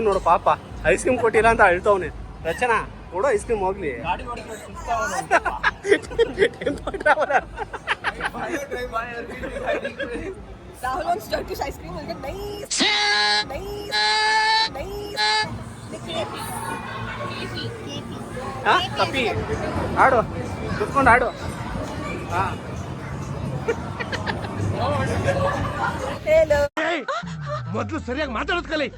ನೋಡು ಪಾಪ ice cream ಕೊಟ್ಟಿಲ್ಲ ಅಂತ ಅಳ್ತವನೆ. ರಚನಾ ಕೊಡು ಐಸ್ ಕ್ರೀಮ್ ಹೋಗ್ಲಿ. Rahul wants Turkish ice cream. We'll get nice. ಹಾ ಕಪ್ಪಿ ಆಡು ಕುತ್ಕೊಂಡು ಆಡು. ಹಾ Hello. ಮೊದಲು ಸರಿಯಾಗಿ ಮಾತಾಡೋದು ಕಲಿ.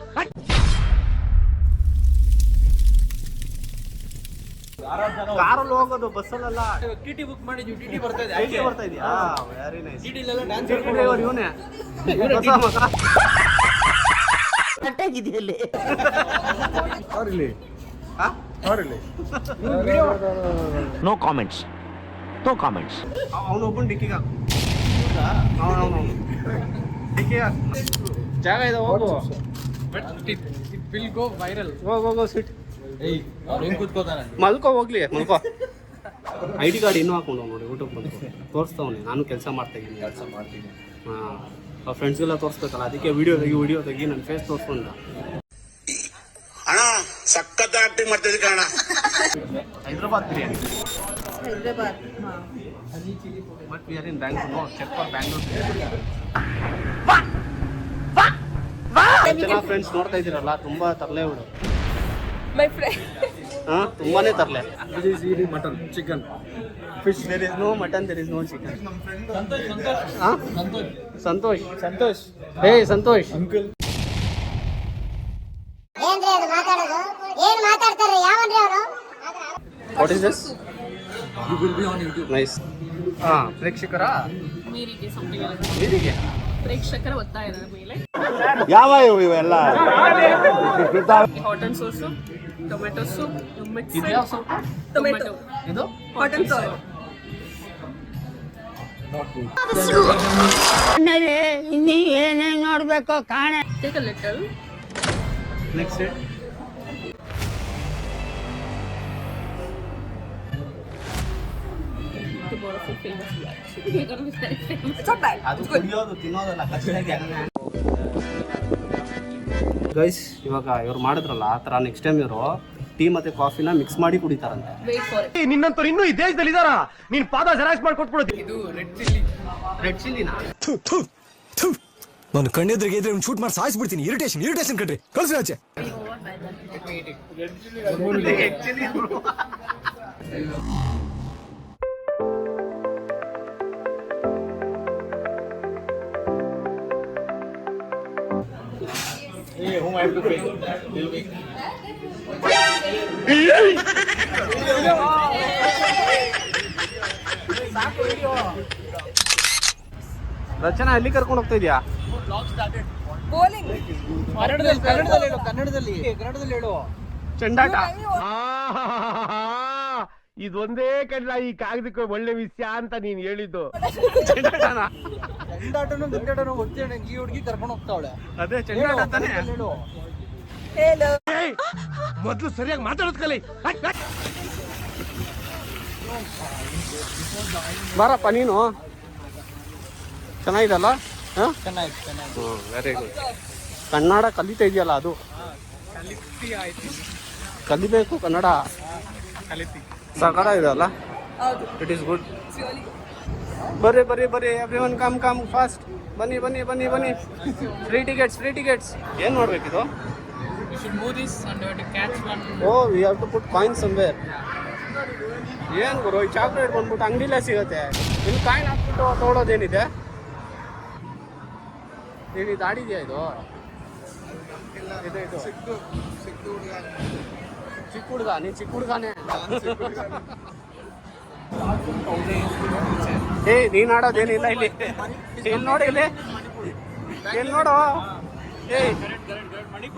ಕಾರಲ್ಲಿ ಹೋಗೋದು ಬಸ್ಸಲ್ಲ. ಟಿಟಿ ಬುಕ್ ಮಾಡಿದ್ವಿ. ಟಿಟಿ ಬರ್ತಾ ಇದೆ. ಐಟಿ ಬರ್ತಾ ಇದೆಯಾ? Very nice. ಟಿಟಿಲೆಲ್ಲ ಡ್ಯಾನ್ಸ್ ಟಿಟಿ ಡ್ರೈವರ್ ಇವನೇ. ಕಟ್ಟಾಗಿದೆಯಲ್ಲಿ ಅವ್ರಿಲ್ಲಿ ಹಾ ಅವ್ರಿಲ್ಲಿ ನೋ ಕಾಮೆಂಟ್ಸ್ ಅವನೊಬ್ಬನ ಡಿಕ್ಕಿಗೆ ಹಾಕು. ಅವನು ಡಿಕ್ಕಿಗೆ ಹಾಕು. ಜಾಗ ಇದೆ ಹೋಗು. Will go viral. ಹೋಗು ಸಿಟ್. ಏಯ್ ಅವ್ನು ಹೆಂಗ್ ಕೂತ್ಕೋತಾನೆ. ಮಲ್ಕೋ ಹೋಗ್ಲಿ ಮಲ್ಕೋ. ಐ ಡಿ ಕಾರ್ಡ್ ಇನ್ನೂ ಹಾಕೊಂಡು ನೋಡಿ ಊಟಕ್ಕೆ ಬಂದು ತೋರಿಸ್ತವನಿ. ನಾನು ಕೆಲಸ ಮಾಡ್ತೀನಿ. ಹಾಂ ಅವ್ರ ಫ್ರೆಂಡ್ಸ್ಗೆಲ್ಲ ತೋರಿಸ್ಬೇಕಲ್ಲ, ಅದಕ್ಕೆ ವಿಡಿಯೋ ತೆಗಿ ನನ್ನ ಫೇಸ್ ತೋರಿಸ್ಕೊಂಡ. ಅಣ್ಣ ಸಖತ್ ಆಕ್ಟಿಂಗ್ ಮಾಡ್ತಿದ್ದೆ ಕಣ. Hyderabad biryani. Hyderabad. But we are in Bangalore. No check for Bangalore. ಜನ ಫ್ರೆಂಡ್ಸ್ ನೋಡ್ತಾ ಇದ್ದೀರಲ್ಲ, ತುಂಬ ತರಲೆ ಬಿಡು. My friend. ಹಾಂ ತುಂಬಾನೇ ತರಲೆ. Mutton chicken fish there is no mutton, there is no chicken. ಹಾಂ ಸಂತೋಷ್ ಹೇ ಸಂತೋಷ್. ಅಂಕಲ್ ಏನ್ರಿ ಅದು ಮಾತಾಡೋದು? ಏನ್ ಮಾತಾಡ್ತಾರೆ? ಯಾವನ್ರಿ ಅವನು? What is this? You will be on YouTube. Nice. ಹಾಂ ಪ್ರೇಕ್ಷಕರ ನೀರಿಗೆ ಪ್ರೇಕ್ಷಕರ ಒತ್ತಾಯದ ಮೇಲೆ ಯಾವ ಇವೆಲ್ಲ hot and sour, tomato soup, ಇದ್ಯಾವ ಸೊಪ್ಪು? ಟೊಮೆಟೊ ಇದು Hot and sour. ಏನೇನ್ ನೋಡ್ಬೇಕು ಕಾಣ. Take a little next tomorrow for famous vlog. We're gonna be very famous. It's not bad. ಅದು ಕುಡಿಯೋದು ತಿನ್ನೋದಲ್ಲ ಕಚ್ಚಾಗಿ. ಗೈಸ್ ಇವಾಗ ಇವ್ರು ಮಾಡಿದ್ರಲ್ಲ ಆ ಥರ ನೆಕ್ಸ್ಟ್ ಟೈಮ್ ಇವರು ಟೀ ಮತ್ತೆ ಕಾಫಿನ ಮಿಕ್ಸ್ ಮಾಡಿ ಕುಡಿತಾರಂತೆ. Wait for it. ನಿನ್ನಂತವ್ರು ಇನ್ನೂ ಈ ದೇಶದಲ್ಲಿ ಇದಾರ? ನೀನ್ ಪಾದ ಜೆರಾಕ್ಸ್ ಮಾಡ್ಕೊಟ್ಬಿಡೋದು. ಇದು ರೆಡ್ ಚಿಲ್ಲಿ. ರೆಡ್ ಚಿಲ್ಲಿನ ನಾನು ಕಣ್ಣೆದ್ರಿಗೆ ಇದ್ರೆ ಒಂದು ಶೂಟ್ ಮಾಡಿ ಸಾಯಿಸ್ಬಿಡ್ತೀನಿ. ಇರಿಟೇಷನ್ ಕಣ್ರಿ, ಕಳ್ಸಿ ಆಚೆ. Hey, whom I have to pay? Tell me. ರಚನಾ ಎಲ್ಲಿ ಕರ್ಕೊಂಡು ಹೋಗ್ತಾ ಇದೆಯಾ? Bowling. ಕನ್ನಡದಲ್ಲಿ ಹೇಳು. ಚೆಂಡಾಟ. ಇದೊಂದೇ ಕಡ್ಲ ಈ ಕಾಗದಕ್ಕೆ ಒಳ್ಳೆ ವಿಷಯ ಅಂತ ನೀನ್ ಹೇಳಿದ್ದು. ಚೆಂಡಾಟನ ಗಂಡಾಟನೂ ಗೊತ್ತೇನೆ. ಈ ಹುಡುಗಿ ಕರ್ಕೊಂಡು ಹೋಗ್ತಾವಳೆ. ಅದೇ ಚೆಂಡಾಟ ತಾನೇ. ಹೇಳು. Hello. ಮೊದಲು ಸರಿಯಾಗಿ ಮಾತಾಡೋದು ಕಲಿ. ಬಾರಪ್ಪ ನೀನು. ಚೆನ್ನಾಗಿದಲ್ಲ? ಹಾಂ ಚೆನ್ನಾಗಿ ವೆರಿ ಗುಡ್. ಕನ್ನಡ ಕಲಿತಾ ಇದೆಯಲ್ಲ ಅದು ಕಲಿಬೇಕು. ಕನ್ನಡ ಸಕಲ ಇದೆ ಅಲ್ಲ. ಹೌದು. It is good. It's really ಬರ್ರಿ ಎವ್ರಿವನ್ ಕಮ್ ಫಾಸ್ಟ್. ಬನ್ನಿ. Free tickets. ಏನು ನೋಡ್ಬೇಕಿದು? You should move this and you have to catch one. Oh we have to put coin somewhere. ಏನು ಗುರು ಈ ಚಾಕ್ಲೇಟ್ ಬಂದ್ಬಿಟ್ಟು ಅಂಗಡಿಲೇ ಸಿಗುತ್ತೆ. ಇಲ್ಲಿ ಕಾಯಿನ್ ಹಾಕ್ಬಿಟ್ಟು ತೊಗೊಳೋದೇನಿದೆ? ಇದು ಆಡಿದ್ಯಾ ಇದು? ಚಿಕ್ಕ ಹುಡುಗ. ನೀನು ಚಿಕ್ಕ ಹುಡುಗನೇ. ನೀನು ಆಡೋದೇನಿಲ್ಲ ಇಲ್ಲಿ. ಇಲ್ಲಿ ನೋಡಿ ಇಲ್ಲಿ ನೋಡು.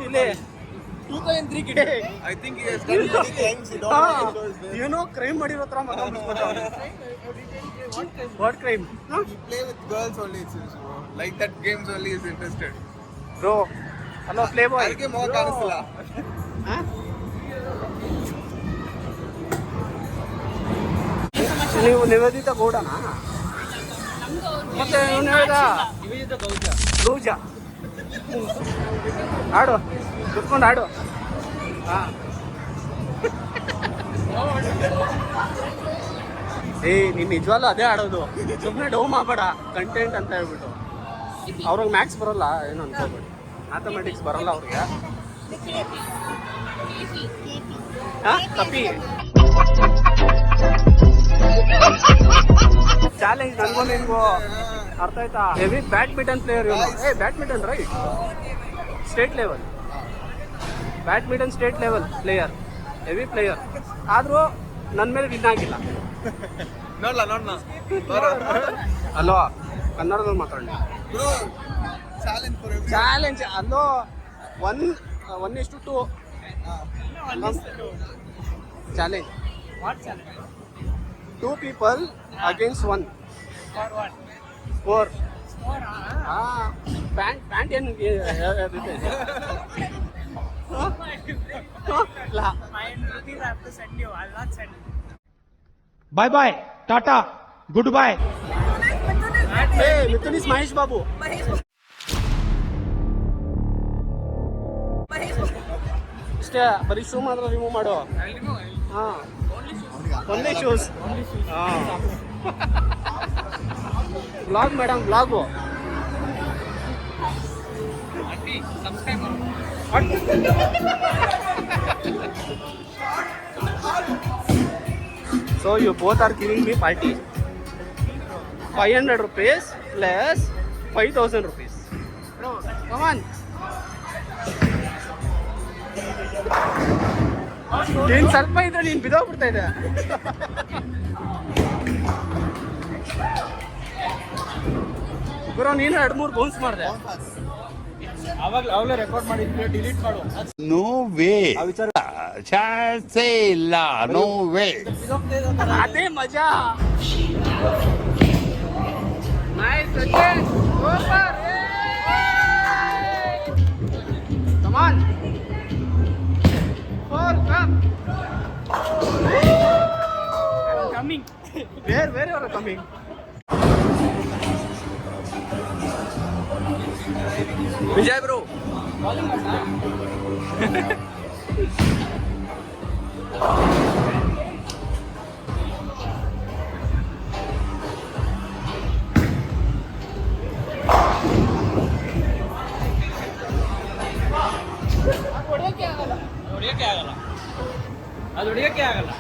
ಇಲ್ಲಿ 2003 kid. I think he has done many crimes. He don't know how it was. ಏನೋ ಕ್ರೈಮ್ ಮಾಡಿರೋ ಥರ what crime? He play with girls only. Like that games only is interested. Bro hello play ಬಾಯ್. ಅದಕ್ಕೆ ಮೋಹ ಕಾಣಿಸ್ತಿಲ್ಲ. ನೀವು ನಿವೇದಿತ ಗೌಡನಾ? ಮತ್ತೆ ಇವನು ಹೇಳ್ದ ಲೂಜಾ. ಆಡು ಕುತ್ಕೊಂಡು ಆಡು. ಹಾಂ ನೀನು ನಿಜವಾಗ್ಲೂ ಅದೇ ಆಡೋದು, ಸುಮ್ಮನೆ ಡೌ ಮಾಡಬೇಡ ಕಂಟೆಂಟ್ ಅಂತ ಹೇಳ್ಬಿಟ್ಟು. ಅವ್ರಿಗೆ ಮ್ಯಾಥ್ಸ್ ಬರೋಲ್ಲ ಏನು ಅನ್ಕೋಬೇಡಿ, ಮ್ಯಾಥಮೆಟಿಕ್ಸ್ ಬರೋಲ್ಲ ಅವ್ರಿಗೆ. ಹಾಂ ಕಪಿ ಚಾಲೆಂಜ್ ನನಗೂ ನಿನ್ಗೂ ಅರ್ಥ ಆಯ್ತಾ? ಹೆವಿ ಬ್ಯಾಡ್ಮಿಂಟನ್ ಪ್ಲೇಯರ್ ಇವನು. Badminton right, state level badminton state level player, heavy player. ಆದರೂ ನನ್ನ ಮೇಲೆ ವಿನ್ ಆಗಿಲ್ಲ. ಅಲ್ವಾ ಕನ್ನಡದಲ್ಲಿ ಮಾತಾಡಿ. ಚಾಲೆಂಜ್ ಅಲ್ಲೋ 1:2 challenge. 2 people against 1 score. Pant ಏನು ಬಾಯ್ ಬಾಯ್ ಟಾಟಾ good boy. Mithun is Mahesh Babu. ಇಷ್ಟೇ, ಬರೀ ಶೂ ಮಾತ್ರ ರಿಮೂವ್ ಮಾಡು. ಹಾಂ ಓನ್ಲಿ ಶೂಸ್. ಹಾಂ blog madam, blog. So you both are giving me party. 500 rupees plus 5,000 rupees. Bro, come on. ನೀನು ಸ್ವಲ್ಪ ಇದ್ರೆ ನೀನು ಬಿದ್ದೋಗ್ಬಿಡ್ತಾ ಇದೆ. ಗುರು ನೀನು 2-3 ಬೌನ್ಸ್ ಮಾಡಿದೆ. ಅವಾಗಲೇ ರೆಕಾರ್ಡ್ ಮಾಡಿದ್ರೆ ಡಿಲೀಟ್ ಮಾಡು. ನೋ ವೇ, ಚಾನ್ಸೇ ಇಲ್ಲ, ನೋ ವೇ. ಅದೇ ಮಜಾ. Nice Sachin, super. Come on, 4 come. Coming. Where are coming? Vijay bro. ಅದು ಹೊಡಿಯೋಕ್ಕೆ ಆಗಲ್ಲ.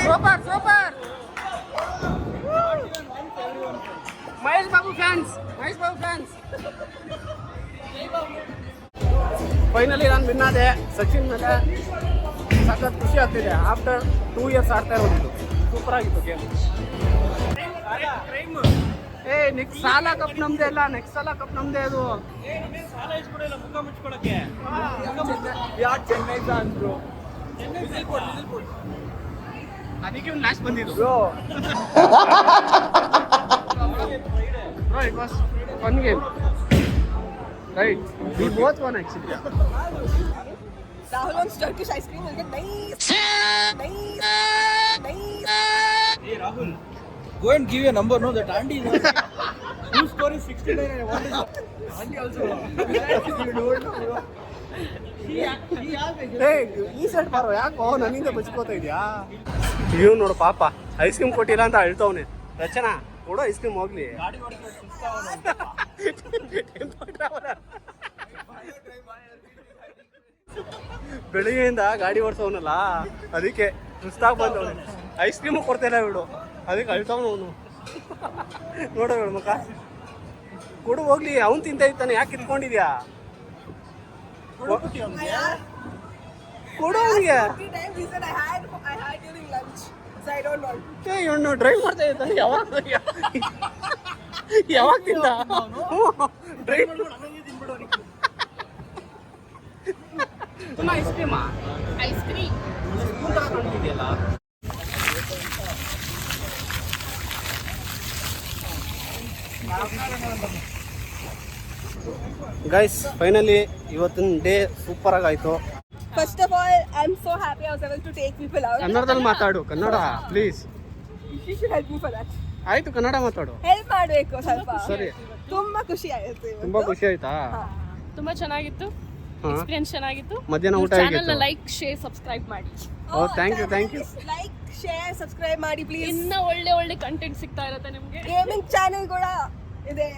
ಸ್ವಲ್ಪ super. Mahesh Babu fans. Finally ನಾನು ವಿನ್ ಆದೆ ಸಚಿನ್ ಮೇಲೆ. ಸಖತ್ ಖುಷಿ ಆಗ್ತಿದೆ. ಆಫ್ಟರ್ 2 years ಆಡ್ತಾ ಇರೋದು. ಸೂಪರ್ ಆಗಿತ್ತು ಗೇಮ್. ನೆಕ್ಸ್ಟ್ ಸಾಲ ಕಪ್ ನಮ್ದೇ ಅಲ್ಲ, ನೆಕ್ಸ್ಟ್ ಸಲ ಕಪ್ ನಮ್ದೇ ಅದು. ಮುಖ ಮುಚ್ಕೊಳಕ್ಕೆ ಯಾರು ಚೆನ್ನೈ ಅಂದ್ರು, ಅದಕ್ಕೆ ಒಂದು ಲಾಸ್ಟ್ ಬಂದಿದ್ದು. It was fun game. Right. We both won actually. Rahul wants Turkish ice cream. He'll get nice. Hey Rahul, go and give your number. No, that auntie is whose score is 69 and what is auntie also. You don't know, bro. ಈ side ಬಾರೋ, ಯಾಕೋ ನನ್ನಿಂದ ಬಚ್ಕೋತಾ ಇದೆಯಾ? ಇವ್ ನೋಡು ಪಾಪ, ice cream ಕೊಟ್ಟಿಲ್ಲ ಅಂತ ಅಳ್ತವನೆ. ರಚನಾ ಕೊಡೋ ಐಸ್ ಕ್ರೀಮ್ ಹೋಗ್ಲಿ. ಬೆಳಿಗ್ಗೆಯಿಂದ ಗಾಡಿ ಓಡಿಸೋನಲ್ಲ, ಅದಕ್ಕೆ ಸುಸ್ತಾಗಿ ಬಂದವನು. ಐಸ್ ಕ್ರೀಮು ಕೊಡ್ತಾಯಿಲ್ಲ ಬಿಡು, ಅದಕ್ಕೆ ಅಳ್ತವನು ಅವನು. ನೋಡೋ ಹೇಳು ಮಕ್ಕ, ಕೊಡು ಹೋಗ್ಲಿ. ಅವನು ತಿಂತ ಇರ್ತಾನೆ, ಯಾಕೆ ಇಟ್ಕೊಂಡಿದ್ಯಾ? ಕೊಡು ಅವನಿಗೆ. 3 times he said I had during lunch. So I don't want. ಇವನು ಡ್ರೈವ್ ಮಾಡ್ತಾ ಇದ್ದಾನೆ. ಯಾವಾಗ ತಿಂದ? ಡ್ರೈವ್ ಐಸ್ ಕ್ರೀಮಾ? ಐಸ್ ಕ್ರೀಮ್ ಕಾಣ್ತಿದೆಯಲ್ಲ. ಗೈಸ್ ಫೈನಲಿ ಇವತ್ತಿನ ಡೇ ಸೂಪರಾಗಿ ಆಯಿತು. First of all, I'm so happy I was able to take people out. ಕನ್ನಡದಲ್ಲಿ ಮಾತಾಡು Kannada please. You should help me for that. ಆಯ್ತು ಕನ್ನಡ ಮಾತಾಡು. ಹೆಲ್ಪ್ ಮಾಡಬೇಕು ಸ್ವಲ್ಪ. ಸರಿ. ತುಂಬಾ ಖುಷಿ ಆಯ್ತು ಇವತ್ತು. ತುಂಬಾ ಖುಷಿ ಆಯ್ತಾ? ತುಂಬಾ ಚೆನ್ನಾಗಿತ್ತು, ಎಕ್ಸ್ಪೀರಿಯನ್ಸ್ ಚೆನ್ನಾಗಿತ್ತು. ಮಧ್ಯಾಹ್ನ ಊಟ ಚಾನೆಲ್ ಹೇಗಿತ್ತು? ಲೈಕ್, ಶೇರ್, ಸಬ್ಸ್ಕ್ರೈಬ್ ಮಾಡಿ. Oh thank you thank you. Like, share, subscribe ಮಾಡಿ ಪ್ಲೀಸ್. ಇನ್ನ ಒಳ್ಳೆ ಒಳ್ಳೆ ಕಂಟೆಂಟ್ ಸಿಗ್ತಾ ಇರುತ್ತೆ ನಿಮ್ಗೆ. ಗೇಮಿಂಗ್ ಚಾನೆಲ್ ಕೂಡ ಇದೆ.